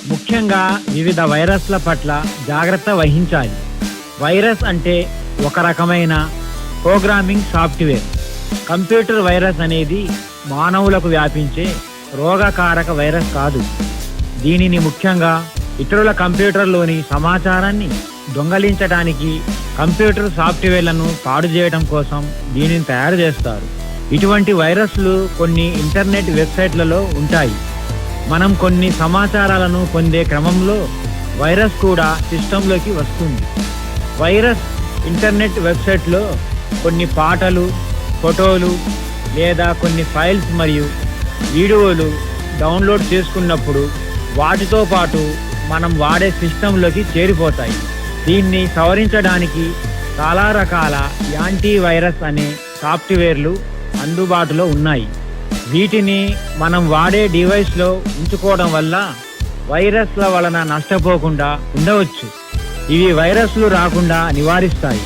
ముఖ్యంగా వివిధ వైరస్ల పట్ల జాగ్రత్త వహించాలి. వైరస్ అంటే ఒక రకమైన ప్రోగ్రామింగ్ సాఫ్ట్వేర్. కంప్యూటర్ వైరస్ అనేది మానవులకు వ్యాపించే రోగకారక వైరస్ కాదు. దీనిని ముఖ్యంగా ఇతరుల కంప్యూటర్లోని సమాచారాన్ని దొంగలించడానికి, కంప్యూటర్ సాఫ్ట్వేర్లను పాడు చేయడం కోసం దీనిని తయారు చేస్తారు. ఇటువంటి వైరస్లు కొన్ని ఇంటర్నెట్ వెబ్సైట్లలో ఉంటాయి. మనం కొన్ని సమాచారాలను పొందే క్రమంలో వైరస్ కూడా సిస్టంలోకి వస్తుంది. వైరస్ ఇంటర్నెట్ వెబ్సైట్లో కొన్ని పాటలు, ఫోటోలు లేదా కొన్ని ఫైల్స్ మరియు వీడియోలు డౌన్లోడ్ చేసుకున్నప్పుడు వాటితో పాటు మనం వాడే సిస్టంలోకి చేరిపోతాయి. దీన్ని సవరించడానికి చాలా రకాల యాంటీవైరస్ అనే సాఫ్ట్వేర్లు అందుబాటులో ఉన్నాయి. వీటిని మనం వాడే డివైస్లో ఉంచుకోవడం వల్ల వైరస్ల వలన నష్టపోకుండా ఉండవచ్చు. ఇవి వైరస్లు రాకుండా నివారిస్తాయి.